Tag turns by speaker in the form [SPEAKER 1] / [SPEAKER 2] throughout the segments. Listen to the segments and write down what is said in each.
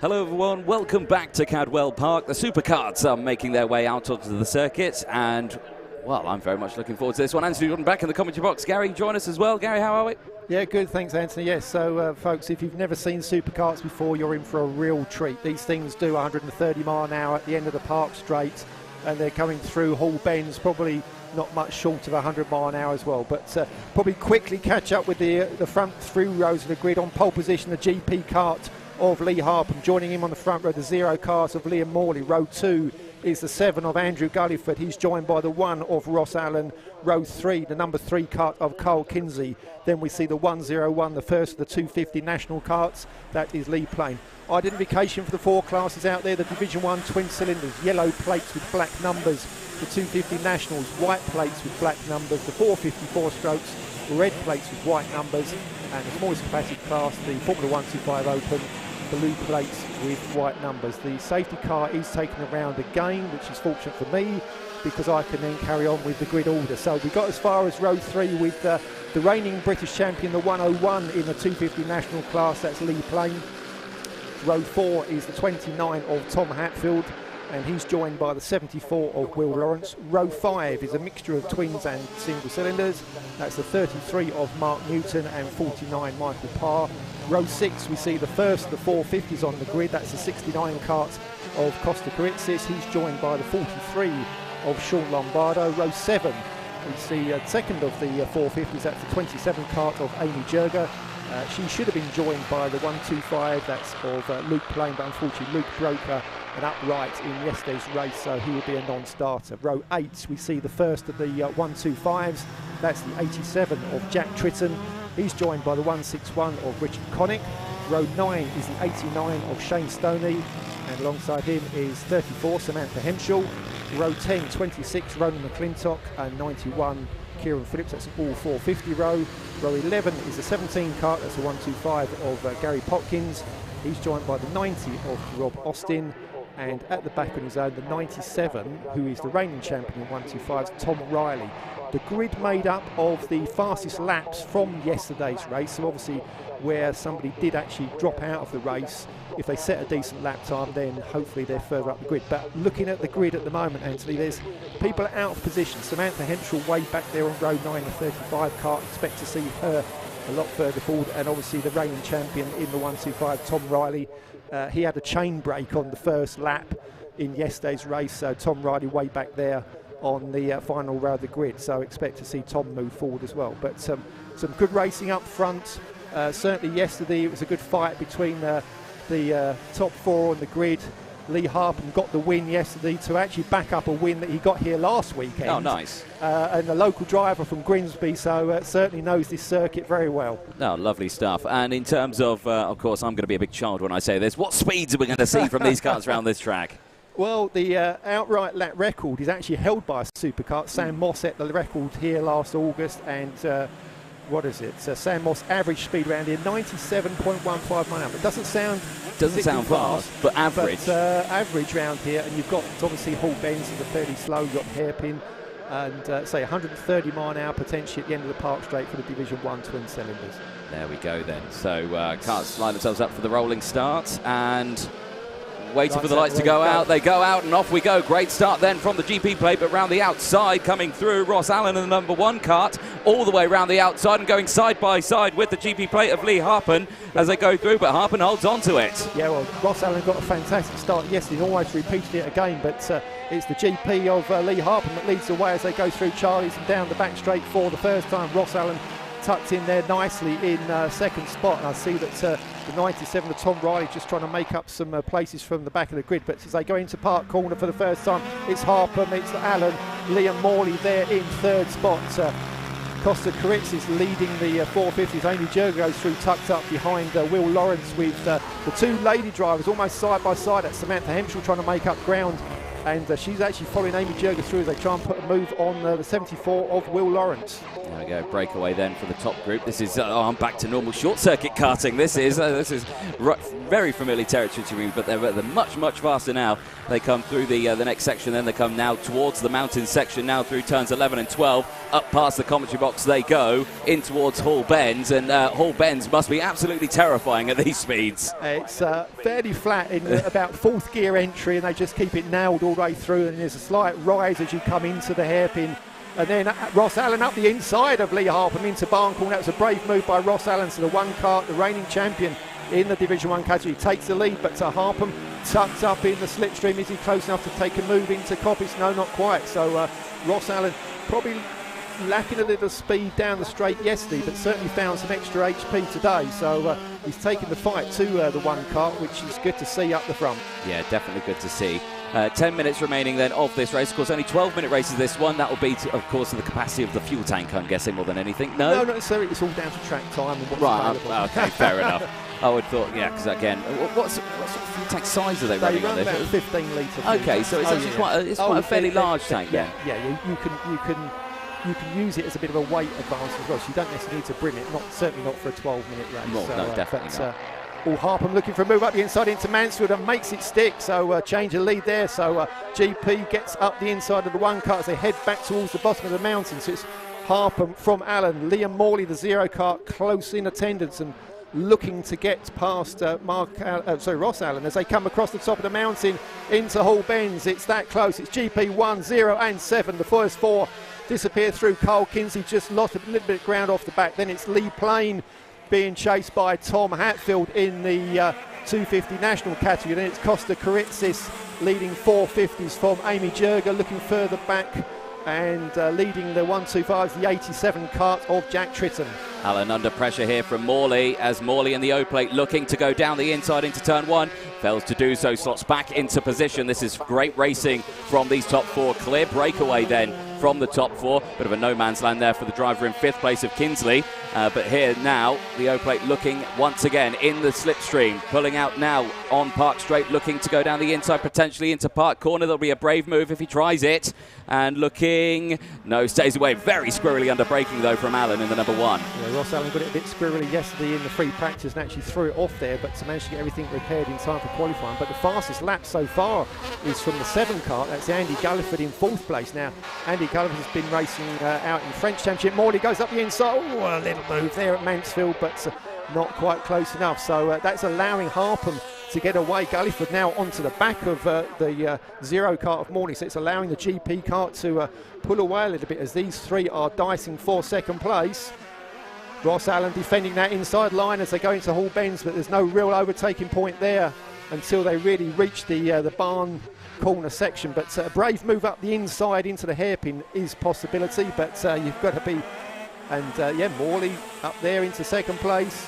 [SPEAKER 1] Hello everyone, welcome back to Cadwell Park. The Superkarts are making their way out onto the circuit, and well, I'm very much looking forward to this one. Anthony Jordan back in the commentary box. Gary, join us as well. Gary, how are we?
[SPEAKER 2] Yeah, good, thanks Anthony. Yes, so folks, if you've never seen superkarts before, you're in for a real treat. These things do 130 mile an hour at the end of the park straight, and they're coming through Hall Bends, probably not much short of 100 mile an hour as well, but probably quickly catch up with the front three rows of the grid. On pole position, the GP kart of Lee Harpen. Joining him on the front row, the 0 cars of Liam Morley. Row 2 is the 7 of Andrew Gulliford. He's joined by the 1 of Ross Allen. Row 3, the number 3 kart of Carl Kinsey. Then we see the 101, the first of the 250 national karts. That is Lee Plain. Identification for the 4 classes out there. The Division 1 twin cylinders, yellow plates with black numbers. The 250 nationals, white plates with black numbers. The 454 strokes, red plates with white numbers. And the smallest capacity class, the Formula 125 Open, blue plates with white numbers. The safety car is taken around again, which is fortunate for me because I can then carry on with the grid order. So we got as far as row 3 with the reigning British champion, the 101 in the 250 national class, that's Lee Plain. Row 4 is the 29 of Tom Hatfield, and he's joined by the 74 of Will Lawrence. Row 5 is a mixture of twins and single cylinders. That's the 33 of Mark Newton and 49 Michael Parr. Row 6 we see the first of the 450s on the grid. That's the 69 kart of Costa Karitsis. He's joined by the 43 of Sean Lombardo. Row 7 we see second of the 450s. That's the 27 kart of Amy Jurger. She should have been joined by the 125, that's of Luke Plain, but unfortunately Luke broke an upright in yesterday's race, so he will be a non-starter. Row 8, we see the first of the 125s, that's the 87 of Jack Tritton. He's joined by the 161 of Richard Connick. Row 9 is the 89 of Shane Stoney, and alongside him is 34 Samantha Hemschel. Row 10, 26 Ronan McClintock, and 91 Kieran Phillips. That's all 450 row. Row 11 is the 17 kart, that's the 125 of Gary Potkins. He's joined by the 90 of Rob Austin, and at the back on his own, the 97, who is the reigning champion in 125s, Tom Riley. The grid made up of the fastest laps from yesterday's race, so obviously where somebody did actually drop out of the race, if they set a decent lap time, then hopefully they're further up the grid. But looking at the grid at the moment, Anthony, there's people out of position. Samantha Hemschel way back there on row 9, the 35 kart. Expect to see her a lot further forward, and obviously the reigning champion in the 125, Tom Riley. He had a chain break on the first lap in yesterday's race, so Tom Riley way back there on the final row of the grid, so expect to see Tom move forward as well. But some good racing up front. Certainly yesterday it was a good fight between the top 4 on the grid. Lee Harpen got the win yesterday to actually back up a win that he got here last weekend.
[SPEAKER 1] Oh, nice.
[SPEAKER 2] And a local driver from Grimsby, so certainly knows this circuit very well.
[SPEAKER 1] Oh, lovely stuff. And in terms of course, I'm going to be a big child when I say this. What speeds are we going to see from these cars around this track?
[SPEAKER 2] Well, the outright lap record is actually held by a superkart. Sam Moss set the record here last August, and what is it? Sam Moss average speed around here 97.15 miles an hour. It doesn't sound
[SPEAKER 1] fast, but average.
[SPEAKER 2] But average round here, and you've got obviously Hall Bends is a fairly slow. You've got hairpin, and say 130 mile an hour potentially at the end of the park straight for the Division 1 twin cylinders.
[SPEAKER 1] There we go then. So karts line themselves up for the rolling start, and waiting for the lights to go out. They go out and off we go. Great start then from the GP plate, but round the outside coming through Ross Allen in the number 1 kart, all the way round the outside and going side by side with the GP plate of Lee Harpen as they go through, but Harpen holds on to it.
[SPEAKER 2] Yeah, well, Ross Allen got a fantastic start yesterday, almost repeated it again, but it's the GP of Lee Harpen that leads the way as they go through Charlie's and down the back straight for the first time. Ross Allen tucked in there nicely in second spot, and I see that the 97 of Tom Riley just trying to make up some places from the back of the grid, but as they go into Park Corner for the first time, it's Harper, it's Allen, Liam Morley there in third spot. Costa Karitsis leading the 450s. Amy Jurger goes through tucked up behind Will Lawrence with the 2 lady drivers almost side by side. That's Samantha Hemschel trying to make up ground, and she's actually following Amy Jurger through as they try and put a move on the 74 of Will Lawrence.
[SPEAKER 1] There we go, breakaway then for the top group. This is, I'm back to normal short circuit karting. This is very familiar territory to me, but they're much, much faster now. They come through the next section, then they come now towards the mountain section, now through turns 11 and 12. up past the commentary box they go, in towards Hall Bends, and Hall Bends must be absolutely terrifying at these speeds.
[SPEAKER 2] It's fairly flat in about 4th gear entry, and they just keep it nailed all the way through, and there's a slight rise as you come into the hairpin. And then Ross Allen up the inside of Lee Harpham into Barncorn. That was a brave move by Ross Allen. So the one kart, the reigning champion in the Division 1 category, takes the lead. But Harpham tucked up in the slipstream. Is he close enough to take a move into Coppice? No, not quite. So Ross Allen probably lacking a little speed down the straight yesterday, but certainly found some extra HP today. So he's taken the fight to the one kart, which is good to see up the front.
[SPEAKER 1] Yeah, definitely good to see. 10 minutes remaining then of this race. Of course, only 12-minute races this one. That will be, of course, the capacity of the fuel tank, I'm guessing, more than anything. No?
[SPEAKER 2] No, not necessarily. It's all down to track time and what's available.
[SPEAKER 1] Okay, fair enough. I would thought, yeah, because again, what sort of fuel tank size are they running on this?
[SPEAKER 2] They run about 15 litre.
[SPEAKER 1] Okay, so it's actually quite a fairly large tank then.
[SPEAKER 2] Yeah, you can use it as a bit of a weight advantage as well, so you don't necessarily need to brim it, certainly not for a 12-minute race.
[SPEAKER 1] No, definitely not.
[SPEAKER 2] Harpham looking for a move up the inside into Mansfield and makes it stick, so change of lead there. So GP gets up the inside of the one kart as they head back towards the bottom of the mountain. So it's Harpham from Allen, Liam Morley, the zero kart, close in attendance and looking to get past Ross Allen as they come across the top of the mountain into Hall Bends. It's that close. It's GP 1, 0 and 7. The first 4 disappear through. Carl Kinsey just lost a little bit of ground off the back. Then it's Lee Plain being chased by Tom Hatfield in the 250 national category. Then it's Costa Karitzis leading 450s from Amy Jurger, looking further back and leading the 125s, the 87 kart of Jack Tritton.
[SPEAKER 1] Allen under pressure here from Morley as Morley in the O-plate looking to go down the inside into turn 1. Fails to do so, slots back into position. This is great racing from these top 4. Clear breakaway then from the top 4. Bit of a no man's land there for the driver in 5th place of Kinsley. But here now, the O-plate looking once again in the slipstream. Pulling out now on Park Straight, looking to go down the inside, potentially into Park Corner. There'll be a brave move if he tries it. And looking, no, stays away. Very squirrely under braking though from Allen in the number 1.
[SPEAKER 2] Yeah, Ross Allen got it a bit squirrely yesterday in the free practice and actually threw it off there, but to manage to get everything repaired in time for qualifying. But the fastest lap so far is from the 7 kart. That's Andy Gulliford in 4th place. Now, Andy Gulliford has been racing out in French Championship. Morley goes up the inside. Oh, a little move there at Mansfield, but not quite close enough. So that's allowing Harpham to get away. Gulliford now onto the back of the 0 kart of Morley, so it's allowing the GP kart to pull away a little bit as these 3 are dicing for 2nd place. Ross Allen defending that inside line as they go into Hall Bends, but there's no real overtaking point there until they really reach the barn corner section. But a brave move up the inside into the hairpin is possibility, but you've got to be. And Morley up there into 2nd place.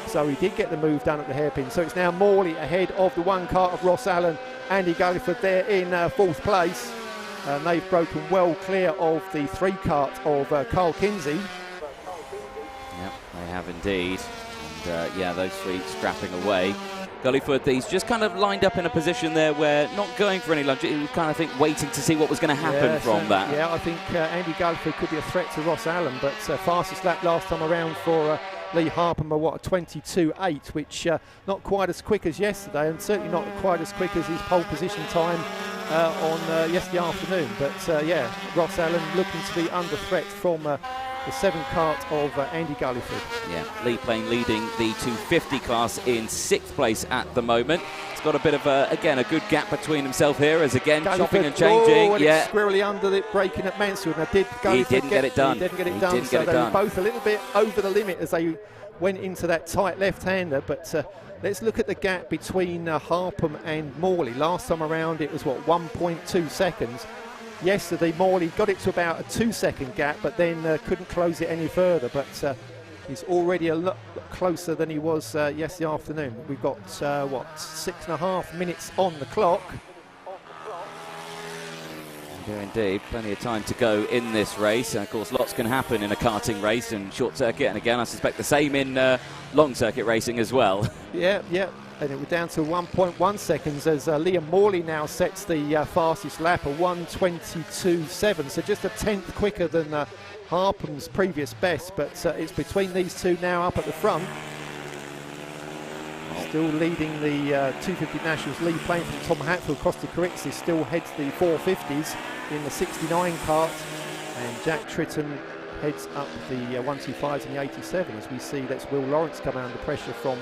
[SPEAKER 2] So he did get the move done at the hairpin. So it's now Morley ahead of the 1 kart of Ross Allen. Andy Gulliford there in 4th place. And they've broken well clear of the 3 kart of Carl Kinsey.
[SPEAKER 1] Yep, they have indeed. And those 3 scrapping away. Gulliford, he's just kind of lined up in a position there where not going for any lunge. He was kind of waiting to see what was going to happen from that.
[SPEAKER 2] Yeah, I think Andy Gulliford could be a threat to Ross Allen, but fastest lap last time around for Lee Harpham, a 22.8, which not quite as quick as yesterday, and certainly not quite as quick as his pole position time on yesterday afternoon. But Ross Allen looking to be under threat from the 7 kart of Andy Gulliford.
[SPEAKER 1] Yeah, Lee Plain leading the 250 class in 6th place at the moment. It's got a bit of a good gap between himself here as again Gulliford, chopping and changing.
[SPEAKER 2] It's squirrely under it, braking at Mansfield. Now
[SPEAKER 1] he didn't get it done.
[SPEAKER 2] He didn't get it done. So they were both a little bit over the limit as they went into that tight left-hander. But let's look at the gap between Harpham and Morley. Last time around it was 1.2 seconds. Yesterday, Morley got it to about a 2-second gap, but then couldn't close it any further. But he's already a lot closer than he was yesterday afternoon. We've got, 6.5 minutes on the clock.
[SPEAKER 1] Yeah, indeed. Plenty of time to go in this race. And of course, lots can happen in a karting race and short circuit. And again, I suspect the same in long circuit racing as well. Yeah.
[SPEAKER 2] And it was down to 1.1 seconds as Liam Morley now sets the fastest lap, a 1:22.7. So just a tenth quicker than Harpham's previous best. But it's between these 2 now up at the front. Still leading the 250 Nationals. Lee Plain from Tom Hatfield. Costa Carixis still heads the 450s in the 69 kart. And Jack Tritton heads up the 125s in the 87 as we see that's Will Lawrence come under pressure from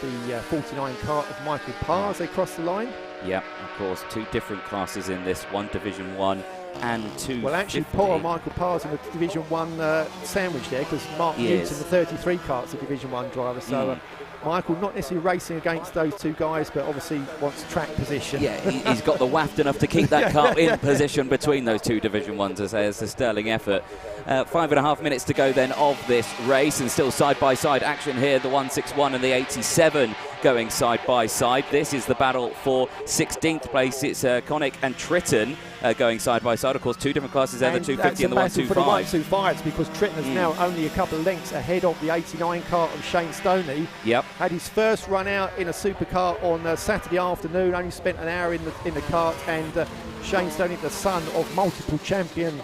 [SPEAKER 2] the 49 kart of Michael Parr as they cross the line.
[SPEAKER 1] Yeah, of course, two different classes in this, one Division 1 and 250.
[SPEAKER 2] Well, actually, poor Michael Parr's in the Division 1 sandwich there, because Mark Newton, the 33 kart's a Division 1 driver. So Michael not necessarily racing against those two guys, but obviously wants track position.
[SPEAKER 1] Yeah, he's got the waft enough to keep that kart in position between those two Division 1s as a sterling effort. 5.5 minutes to go then of this race, and still side-by-side action here, the 161 and the 87 going side-by-side. This is the battle for 16th place. It's Connick and Tritton going side-by-side. Of course, two different classes there, the 250 and the 125.
[SPEAKER 2] For the 125s, because Tritton is now only a couple of lengths ahead of the 89 kart of Shane Stoney.
[SPEAKER 1] Yep.
[SPEAKER 2] Had his first run out in a supercar on Saturday afternoon, only spent an hour in the kart, and Shane Stoney, the son of multiple champion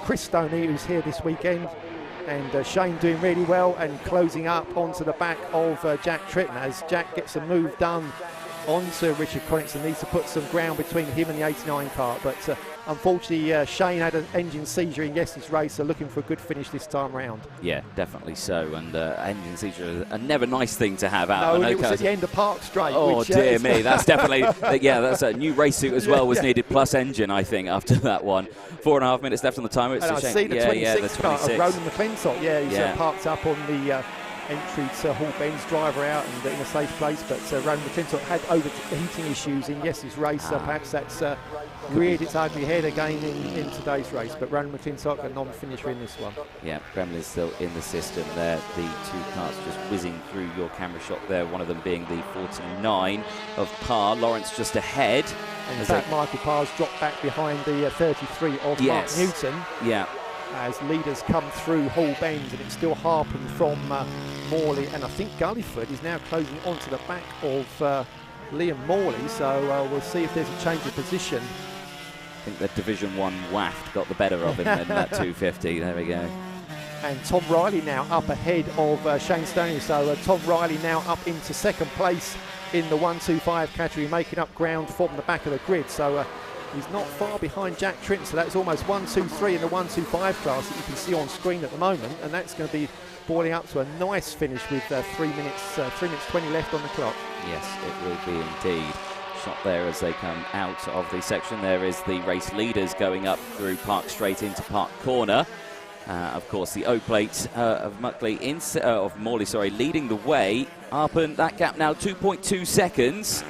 [SPEAKER 2] Chris Stoney, who's here this weekend, and Shane doing really well and closing up onto the back of Jack Tritton as Jack gets a move done onto Richard Connick and needs to put some ground between him and the 89 kart. But unfortunately, Shane had an engine seizure in yesterday's race, so looking for a good finish this time round.
[SPEAKER 1] Yeah, definitely so. And engine seizure is a never nice thing to have out.
[SPEAKER 2] No, it was at the end of Park Straight.
[SPEAKER 1] Oh,
[SPEAKER 2] which,
[SPEAKER 1] dear me. That's definitely, that's a new race suit as well was needed, plus engine, I think, after that one. 4.5 minutes left on the timer. It's
[SPEAKER 2] and
[SPEAKER 1] a shame.
[SPEAKER 2] I see the 26 kart of Ronan McClintock. He's parked up on the entry to Hall Ben's driver out and in a safe place, but Ronan McClintock had overheating issues in yesterday's race, so perhaps that's reared its ugly head again in today's race. But Ronan McClintock, a non-finisher in this one. Yeah,
[SPEAKER 1] Gremlin's still in the system there. The two cars just whizzing through your camera shot there, one of them being the 49 of Parr. Lawrence just ahead.
[SPEAKER 2] And in fact, Michael Parr's dropped back behind the 33 of Mark Newton.
[SPEAKER 1] Yeah.
[SPEAKER 2] As leaders come through Hall Bends, and it's still Harpen from Morley, and I think Gulliford is now closing onto the back of Liam Morley, so we'll see if there's a change of position.
[SPEAKER 1] I think the Division 1 waft got the better of him in that 250. There we go.
[SPEAKER 2] And Tom Riley now up ahead of Shane Stoney, so Tom Riley now up into second place in the 125 category, making up ground from the back of the grid. So he's not far behind Jack Tritton, so that's almost 1, 2, 3 in the 125 class that you can see on screen at the moment, and that's going to be boiling up to a nice finish with 3 minutes 20 left on the clock.
[SPEAKER 1] Yes, it will be indeed. Shot there as they come out of the section. There is the race leaders going up through Park Straight into Park Corner. Of course, the O-plate of Morley, leading the way. Harpen, that gap now 2.2 seconds.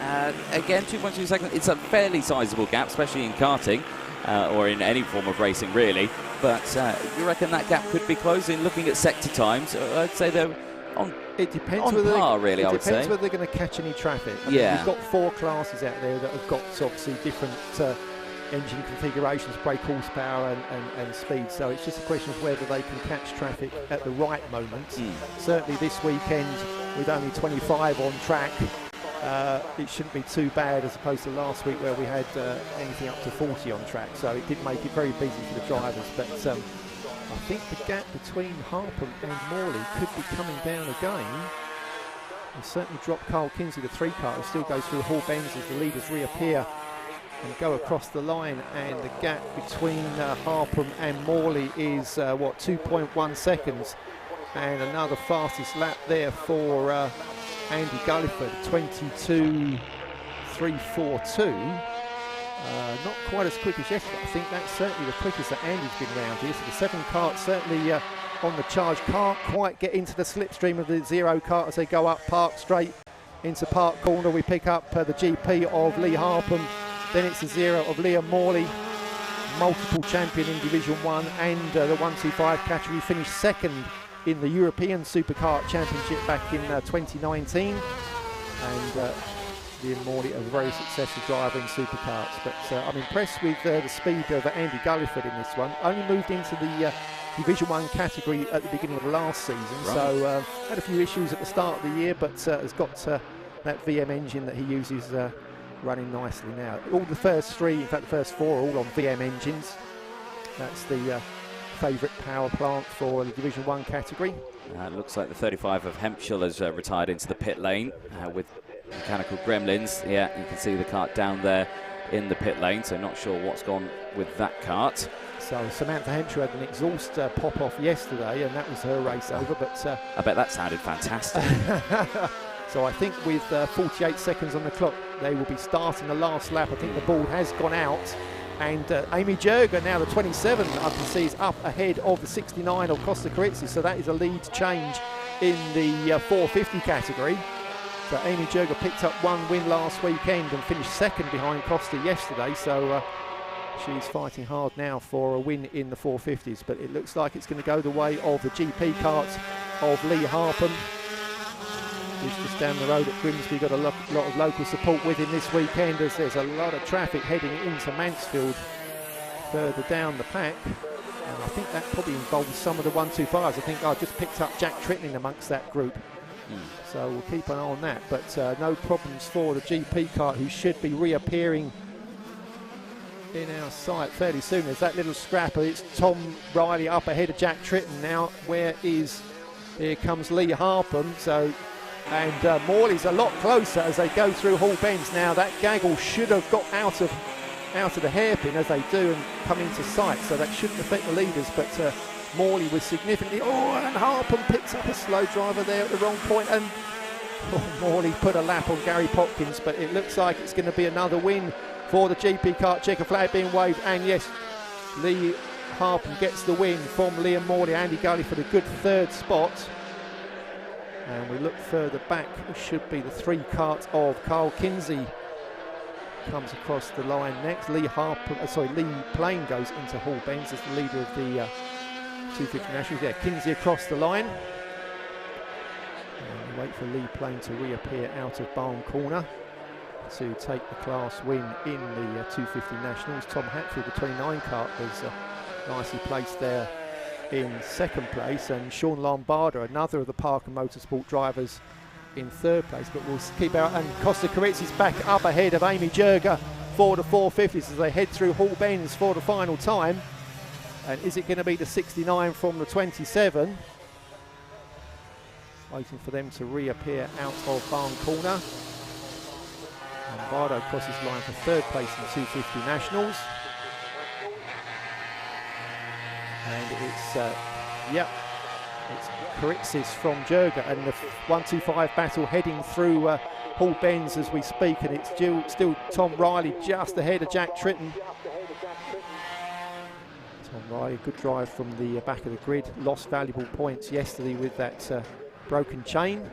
[SPEAKER 1] Again, 2.2 seconds. It's a fairly sizable gap, especially in karting or in any form of racing, really. But you reckon that gap could be closing? Looking at sector times, I'd say they're on.
[SPEAKER 2] It depends
[SPEAKER 1] on par, really. I would say.
[SPEAKER 2] It depends whether they're going to catch any traffic. I mean, we've got 4 classes out there that have got obviously different engine configurations, brake horsepower and speed, so it's just a question of whether they can catch traffic at the right moment. Certainly this weekend, with only 25 on track, it shouldn't be too bad as opposed to last week where we had anything up to 40 on track, so it did make it very busy for the drivers. But I think the gap between Harpen and Morley could be coming down again. We've certainly dropped Carl Kinsey, the 3 car, who still goes through Hall Bends as the leaders reappear and go across the line, and the gap between Harpen and Morley is 2.1 seconds, and another fastest lap there for Andy Gulliford, 22.342. Not quite as quick as yesterday. I think that's certainly the quickest that Andy's been around here. So the 7 kart certainly on the charge, can't quite get into the slipstream of the 0 kart as they go up Park Straight into Park Corner. We pick up the GP of Lee Harpen. Then it's the 0 of Liam Morley, multiple champion in Division 1 and the 125 category, finished second in the European Superkart Championship back in 2019. And Liam Morley, a very successful driver in superkarts. But I'm impressed with the speed of Andy Gulliford in this one. Only moved into the Division 1 category at the beginning of last season. Right. So had a few issues at the start of the year, but has got that VM engine that he uses running nicely now. All the first 3, in fact the first 4 are all on VM engines. That's the favourite power plant for the Division 1 category.
[SPEAKER 1] It looks like the 35 of Hempshire has retired into the pit lane with mechanical gremlins. Yeah, you can see the kart down there in the pit lane, so not sure what's gone with that kart.
[SPEAKER 2] So Samantha Henshaw had an exhaust pop-off yesterday, and that was her race over. But
[SPEAKER 1] I bet that sounded fantastic.
[SPEAKER 2] So I think with 48 seconds on the clock, they will be starting the last lap. I think the ball has gone out. And Amy Jurger, now the 27, I can see is up ahead of the 69 of Costa Carizzi. So that is a lead change in the 450 category. So Amy Jurger picked up one win last weekend and finished second behind Costa yesterday. So she's fighting hard now for a win in the 450s. But it looks like it's going to go the way of the GP karts of Lee Harpham. He's just down the road at Grimsby, got a lot of local support with him this weekend, as there's a lot of traffic heading into Mansfield further down the pack. And I think that probably involves some of the 125s. I think I just picked up Jack Tritton amongst that group. So we'll keep an eye on that. But no problems for the GP kart, who should be reappearing in our sight fairly soon. There's that little scrapper. It's Tom Riley up ahead of Jack Tritton now. Here comes Lee Harpham. And Morley's a lot closer as they go through Hall Bends now. That gaggle should have got out of the hairpin, as they do, and come into sight, so that shouldn't affect the leaders. But Morley was significantly, and Harpham picks up a slow driver there at the wrong point, and Morley put a lap on Gary Popkins. But it looks like it's going to be another win for the GP kart. Checker flag being waved, and yes, Lee Harpham gets the win from Liam Morley. Andy Gully for the good third spot. And we look further back, it should be the three karts of Carl Kinsey comes across the line next. Lee Plain goes into Hall Bends as the leader of the 250 Nationals. Yeah, Kinsey across the line. And we wait for Lee Plain to reappear out of Barn Corner to take the class win in the 250 Nationals. Tom Hatfield, the 29 kart, was nicely placed there in second place, and Sean Lombardo, another of the Parker Motorsport drivers, in third place. But we'll keep out, and Costa Carizzi's back up ahead of Amy Jurger for the 450s as they head through Hall Bends for the final time. And is it going to be the 69 from the 27? Waiting for them to reappear out of Barn Corner. Lombardo crosses the line for third place in the 250 Nationals. And it's Carizzi's from Jurger, and the 125 battle heading through Hall Bends as we speak, and it's still Tom Riley just ahead of Jack Tritton. Tom Riley, good drive from the back of the grid, lost valuable points yesterday with that broken chain.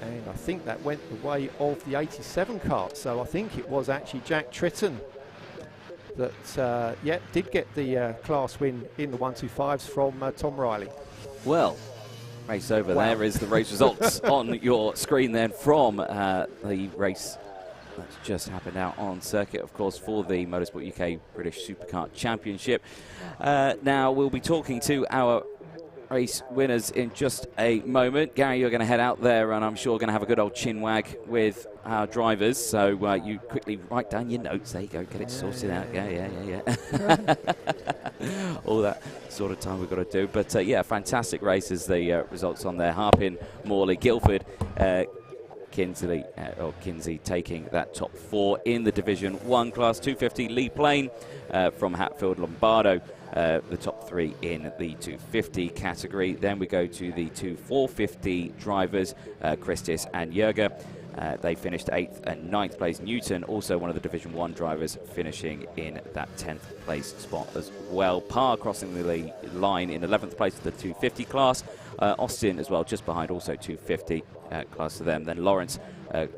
[SPEAKER 2] And I think that went the way of the 87 kart, so I think it was actually Jack Tritton that did get the class win in the 125s from Tom Riley.
[SPEAKER 1] Well, race over. Wow. There is the race results on your screen then from the race that's just happened out on circuit, of course, for the Motorsport UK British Superkart Championship. Now we'll be talking to our race winners in just a moment. Gary, you're going to head out there, and I'm sure going to have a good old chin wag with our drivers. So you quickly write down your notes. There you go. Get it sorted out. Yeah. All that sort of time we've got to do. But yeah, fantastic races. The results on there: Harpin, Morley, Guildford, Kinsey taking that top four in the Division 1 class. 250, Lee Plain from Hatfield, Lombardo. The top three in the 250 category. Then we go to the two 450 drivers, Christis and Jurger. They finished 8th and 9th place. Newton, also one of the Division 1 drivers, finishing in that 10th place spot as well. Parr crossing the line in 11th place for the 250 class. Austin as well, just behind, also 250 class to them. Then Lawrence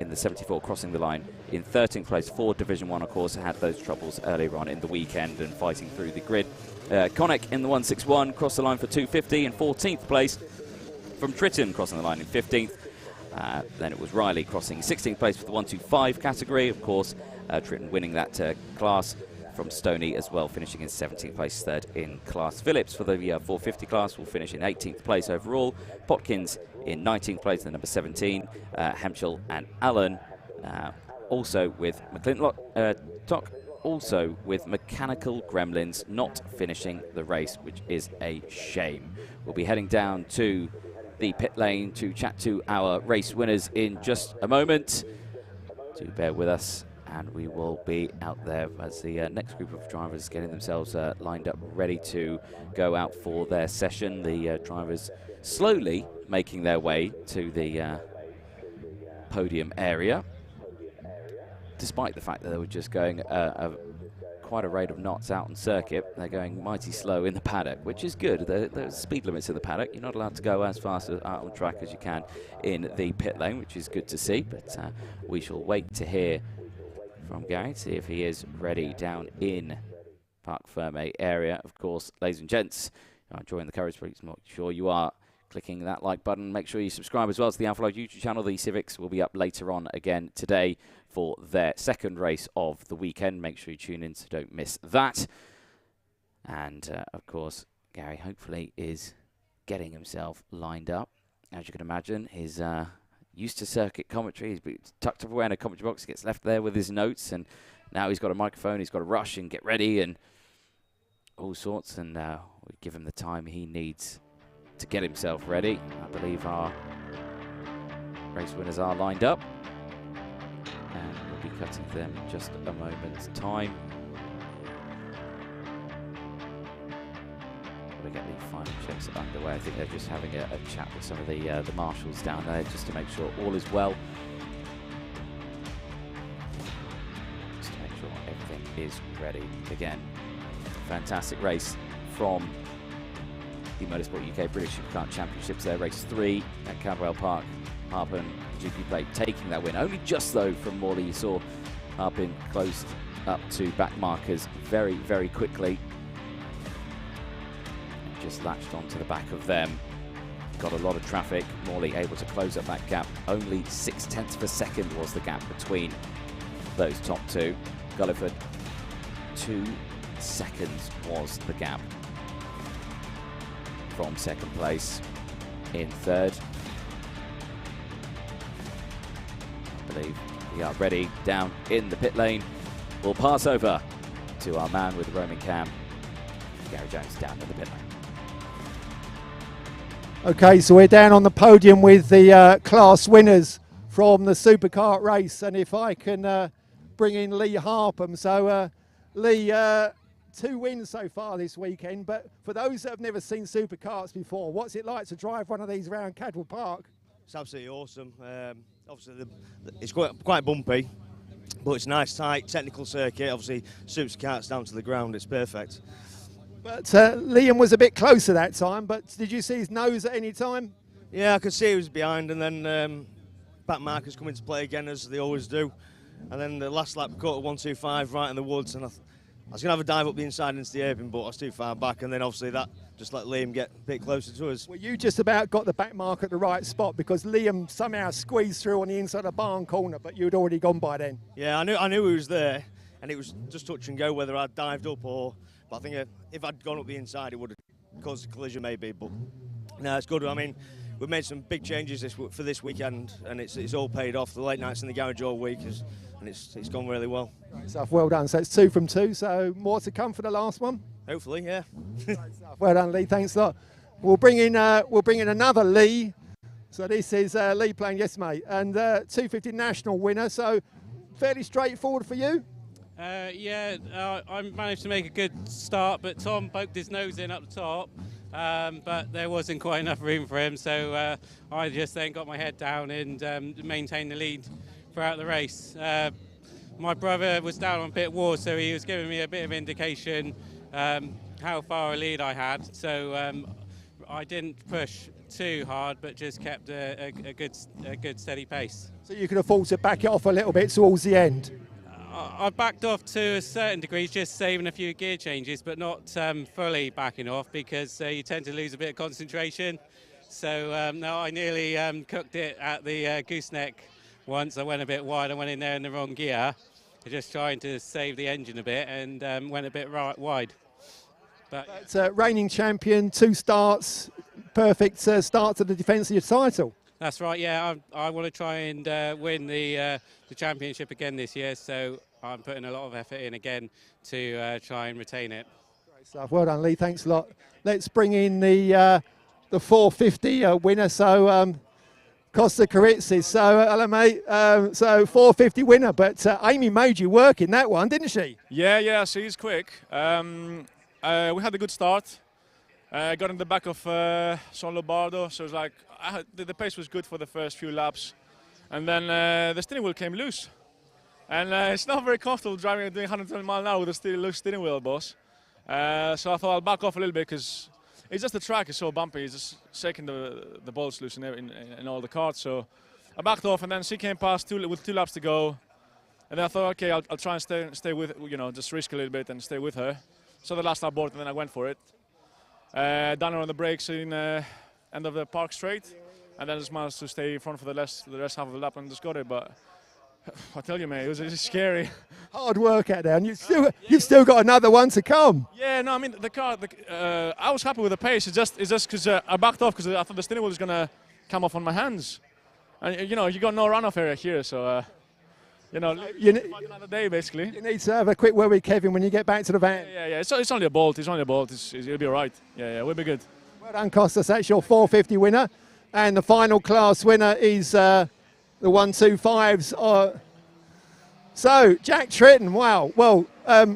[SPEAKER 1] in the 74 crossing the line in 13th place for Division 1, of course, had those troubles earlier on in the weekend and fighting through the grid. Connick in the 161 crossed the line for 250 in 14th place. From Tritton crossing the line in 15th. Then it was Riley crossing 16th place for the 125 category. Of course, Tritton winning that class. From Stoney as well, finishing in 17th place, third in class. Phillips for the 450 class will finish in 18th place overall. Potkins in 19th place, the number 17. Hemschel and Allen also with McClintock, also with Mechanical Gremlins not finishing the race, which is a shame. We'll be heading down to the pit lane to chat to our race winners in just a moment. Do bear with us And we will be out there as the next group of drivers getting themselves lined up, ready to go out for their session. The drivers slowly making their way to the podium area, despite the fact that they were just going quite a rate of knots out on circuit. They're going mighty slow in the paddock, which is good. There's speed limits in the paddock. You're not allowed to go as fast out on track as you can in the pit lane, which is good to see. But we shall wait to hear from Gary, see if he is ready down in Parc Fermé area. Of course, ladies and gents, enjoying the coverage, please make sure you are clicking that like button. Make sure you subscribe as well to the Alpha Live YouTube channel. The Civics will be up later on again today for their second race of the weekend. Make sure you tune in so don't miss that. And of course, Gary hopefully is getting himself lined up. As you can imagine, he's used to circuit commentary. He's been tucked away in a commentary box, gets left there with his notes, and now he's got a microphone. He's got to rush and get ready and all sorts, and we give him the time he needs to get himself ready. I believe our race winners are lined up, and we'll be cutting them in just a moment's time. Got to get the final checks underway. I think they're just having a chat with some of the marshals down there just to make sure all is well. Just to make sure everything is ready. Again, fantastic race from the Motorsport UK British Superkart Championships there. Race 3 at Cadwell Park. Harpen, GP plate, taking that win. Only just though from Morley. You saw Harpen closed up to back markers very, very quickly. And just latched onto the back of them. Got a lot of traffic. Morley able to close up that gap. Only 0.6 of a second was the gap between those top two. Gulliford, 2 seconds was the gap from second place. In third, I believe we are ready down in the pit lane. We'll pass over to our man with the roaming cam, Gary Jones, down in the pit lane.
[SPEAKER 2] Okay, so we're down on the podium with the class winners from the Superkart race, and if I can bring in Lee Harpham. So Lee, 2 wins so far this weekend, but for those that have never seen superkarts before, what's it like to drive one of these around Cadwell Park?
[SPEAKER 3] It's absolutely awesome. Obviously, it's quite bumpy, but it's a nice, tight, technical circuit. Obviously, superkarts down to the ground, it's perfect.
[SPEAKER 2] But Liam was a bit closer that time, but did you see his nose at any time?
[SPEAKER 3] Yeah, I could see he was behind, and then back markers come into play again, as they always do. And then the last lap, caught a 125 right in the woods, and I was going to have a dive up the inside into the apron, but I was too far back, and then obviously that just let Liam get a bit closer to us.
[SPEAKER 2] Well, you just about got the back mark at the right spot, because Liam somehow squeezed through on the inside of the barn corner, but you'd already gone by then.
[SPEAKER 3] Yeah, I knew he was there, and it was just touch and go whether I'd dived up or... But I think if I'd gone up the inside, it would have caused a collision maybe, but no, it's good. I mean, we've made some big changes for this weekend, and it's all paid off. The late nights in the garage all week, and it's gone really well.
[SPEAKER 2] Great stuff, well done. So it's 2 from 2, so more to come for the last one?
[SPEAKER 3] Hopefully, yeah.
[SPEAKER 2] Great stuff. Well done, Lee, thanks a lot. We'll bring in another Lee. So this is Lee playing Yes Mate, and 250 national winner, so fairly straightforward for you?
[SPEAKER 4] Yeah, I managed to make a good start, but Tom poked his nose in up the top, but there wasn't quite enough room for him, so I just then got my head down and maintained the lead throughout the race. My brother was down on pit wall, so he was giving me a bit of indication how far a lead I had, so I didn't push too hard, but just kept a good steady pace.
[SPEAKER 2] So you could afford to back it off a little bit towards the end?
[SPEAKER 4] I backed off to a certain degree, just saving a few gear changes, but not fully backing off, because you tend to lose a bit of concentration. So no, I nearly cooked it at the gooseneck once. I went a bit wide. I went in there in the wrong gear, just trying to save the engine a bit, and went a bit wide. But
[SPEAKER 2] reigning champion, 2 starts, perfect start to the defence of your title.
[SPEAKER 4] That's right, yeah. I want to try and win the championship again this year, so I'm putting a lot of effort in again to try and retain it.
[SPEAKER 2] Great stuff. Well done, Lee. Thanks a lot. Let's bring in the 450 winner. So Costa Carizzi. So, hello, mate. So, 450 winner, but Amy made you work in that one, didn't she?
[SPEAKER 5] Yeah, she's quick. We had a good start. Got in the back of Son Lombardo, so it was like the pace was good for the first few laps, and then the steering wheel came loose, and it's not very comfortable driving doing 120 miles an hour with a loose steering wheel, boss. So I thought I'll back off a little bit because it's just the track is so bumpy. It's just shaking the bolts loose in all the karts. So I backed off, and then she came past with 2 laps to go, and then I thought, okay, I'll try and stay with, just risk a little bit and stay with her. So the last lap board, and then I went for it. Down on the brakes in end of the park straight, and then just managed to stay in front for the rest half of the lap and just got it. But I tell you, mate, it was scary.
[SPEAKER 2] Hard work out there, and you've still got another one to come.
[SPEAKER 5] Yeah, no, I mean the car. I was happy with the pace. It's just because I backed off because I thought the steering wheel was gonna come off on my hands, and you got no runoff area here, so. Another day, basically.
[SPEAKER 2] You need to have a quick word with Kevin when you get back to the van.
[SPEAKER 5] Yeah. It's only a bolt. It'll be all right. Yeah, we'll be good.
[SPEAKER 2] Well done, Costas. That's your 450 winner. And the final class winner is the 125s. So, Jack Tritton, wow. Well,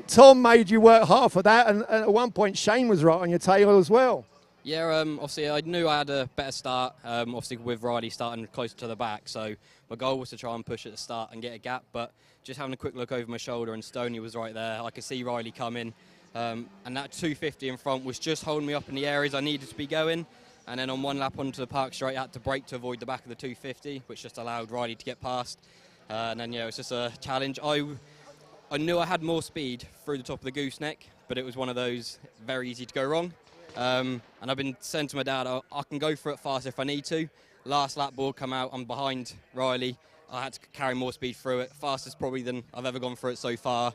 [SPEAKER 2] Tom made you work hard for that, and at one point Shane was right on your tail as well.
[SPEAKER 6] Yeah, obviously I knew I had a better start, obviously with Riley starting closer to the back, so my goal was to try and push at the start and get a gap, but just having a quick look over my shoulder and Stoney was right there, I could see Riley coming, and that 250 in front was just holding me up in the areas I needed to be going, and then on one lap onto the park straight I had to brake to avoid the back of the 250, which just allowed Riley to get past, and then it was just a challenge. I knew I had more speed through the top of the gooseneck, but it was one of those very easy to go wrong. And I've been saying to my dad, I can go for it fast if I need to. Last lap board come out, I'm behind Riley. I had to carry more speed through it, fastest probably than I've ever gone through it so far.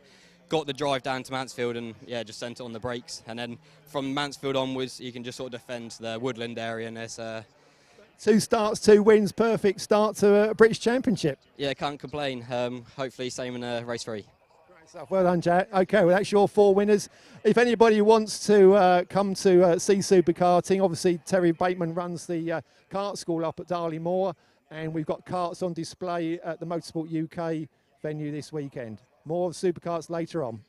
[SPEAKER 6] Got the drive down to Mansfield and just sent it on the brakes. And then from Mansfield onwards, you can just sort of defend the woodland area. And there's
[SPEAKER 2] 2 starts, 2 wins, perfect start to a British Championship.
[SPEAKER 6] Yeah, can't complain. Hopefully same in race 3.
[SPEAKER 2] Well done, Jack. Okay, well, that's your 4 winners. If anybody wants to come to see Superkarting, obviously Terry Bateman runs the kart school up at Darley Moor, and we've got karts on display at the Motorsport UK venue this weekend. More of Superkarts later on.